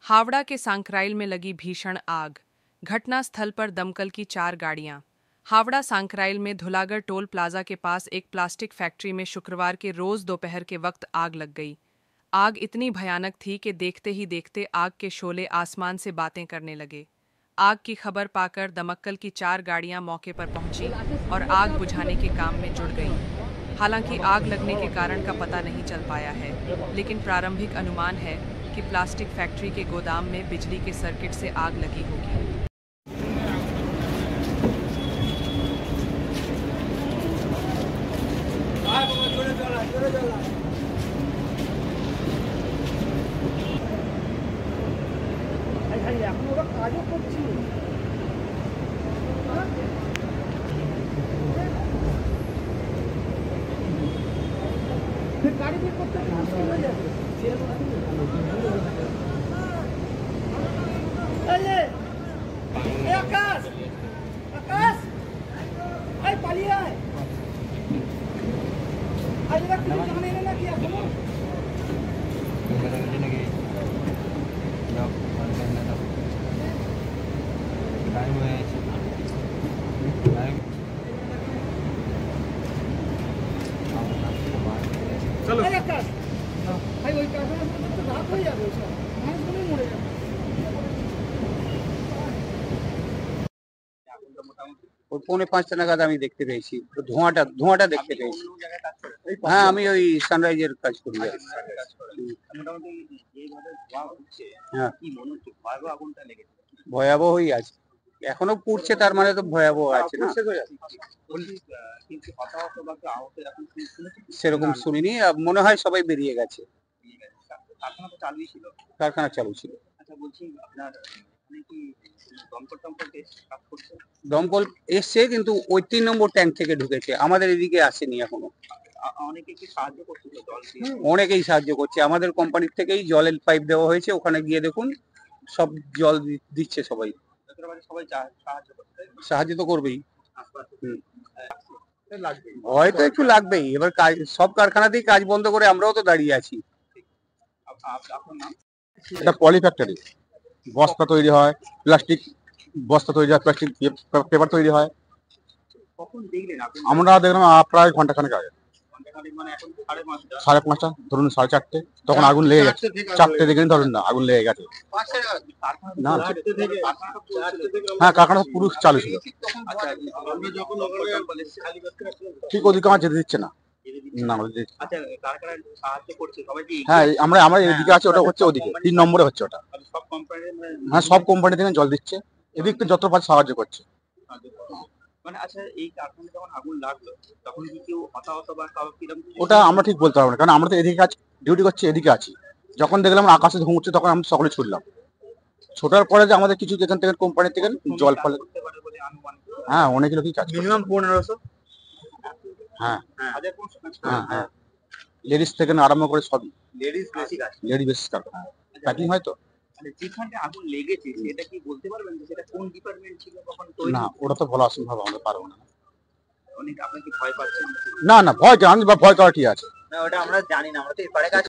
हावड़ा के सांकराइल में लगी भीषण आग। घटनास्थल पर दमकल की 4 गाड़ियां। हावड़ा सांकराइल में धुलागढ़ टोल प्लाजा के पास एक प्लास्टिक फैक्ट्री में शुक्रवार के रोज दोपहर के वक्त आग लग गई। आग इतनी भयानक थी कि देखते ही देखते आग के शोले आसमान से बातें करने लगे। आग की खबर पाकर दमकल की 4 गाड़ियां मौके पर पहुंची और आग बुझाने के काम में जुट गई। हालांकि आग लगने के कारण का पता नहीं चल पाया है, लेकिन प्रारंभिक अनुमान है कि प्लास्टिक फैक्ट्री के गोदाम में बिजली के सर्किट से आग लगी होगी। गाड़ी भी करते हैं आकाश आकाश पालिया आज तक जाने ना किया चलो आकाश भाई वही कारखाना तो रात हो जाবে उसका मांस को नहीं मरे ওই 4:45 নাগাদ আমি দেখতে পেয়েছি ধোঁয়াটা দেখতে পেয়েছি। হ্যাঁ, আমি ওই সানরাইজের কাজ করি। মোটামুটি যেভাবে ধোঁয়া উঠছে, হ্যাঁ, কি মনে হচ্ছে ভয়াবহ আগুনটা লেগেছে? ভয়াবহই আছে, এখনো পুড়ছে, তার মানে তো ভয়াবহ আছে না। কিন্তু হতাহত বা আহত এরকম শুনেছি সেরকম শুনিনি, মনে হয় সবাই বেরিয়ে গেছে। কারখানা তো চালুই ছিল। কারখানা চালু ছিল। আচ্ছা, বলছি আপনার মানে কি দমকল কাজ করছে? দমকল এসছে, কিন্তু ওই 3 নম্বর ট্যাঙ্ক থেকে ঢুকেছে, আমাদের এদিকে আসেনি এখনো। অনেকে কি সাহায্য করছে জল দিয়ে? অনেকেই সাহায্য করছে, আমাদের কোম্পানির থেকেই জলের পাইপ দেওয়া হয়েছে, ওখানে গিয়ে দেখুন সব জল দিচ্ছে সবাই। সবাই সাহায্য করছে, সাহায্য তো করবেই। ভয় তো একটু লাগবেই, এবার কাজ সব কারখানাতেই কাজ বন্ধ করে আমরাও তো দাঁড়িয়ে আছি। আপনার নাম? এটা পলি ফ্যাক্টরি, বস্তা তৈরি হয়, প্লাস্টিক বস্তা তৈরি হয়, প্লাস্টিক পেপার তৈরি হয়। কখন দেখলেন আপনি? আমরা দেখলাম প্রায় ঘন্টাখানেক আগে, মানে এখন 5:30 5:30 ধরুন 4:30, তখন আগুন লেগে গেছে। 4টে দেখলেন ধরুন না, আগুন লেগে গেছে। না, হ্যাঁ, কারখানা পুরো চালু ছিল, ঠিক ওদিকে আমার যেতে দিচ্ছে না। হ্যাঁ, আমরা এদিকে আছি, ওটা হচ্ছে ওদিকে 3 নম্বরে হচ্ছে ওটা। হ্যাঁ, সব কোম্পানি থেকে জল দিচ্ছে, এদিক থেকে যত পারে সাহায্য করছে। মানে আচ্ছা, এই কারখানায় যখন আগুন লাগলো তখন কি কেউ হতাহত বা কিরকম? ওটা আমরা ঠিক বলতে পারবো না, কারণ আমরা তো এদিকে কাজ ডিউটি করছি, এদিকে আছি। যখন দেখলাম আকাশে ধোঁয়া উঠছে, তখন আমরা সকলে ছুটলাম। ছোটার পরে যে আমাদের কিছু যেখান থেকে কোম্পানি থেকে জল ফলে, হ্যাঁ, অনেক লোকই কাজ, মিনিমাম 1500। হ্যাঁ হ্যাঁ হ্যাঁ, লেডিস থেকে আরম্ভ করে সবই। লেডিস বেশি কাজ, লেডিস বেসিস কারখানা, প্যাকিং হয় তো। যেখানে আগুন লেগেছে সেটা কি বলতে পারবেন যে সেটা কোন ডিপার্টমেন্ট ছিল কখন তৈরি? না, ওটা তো বলা অসম্ভব, আমরা পারবো না। অনেক আপনি কি ভয় পাচ্ছেন? না না, ভয় কেন, ভয় করা ঠিক আছে। না, ওটা আমরা জানি না, আমরা তো এর পরে কাজ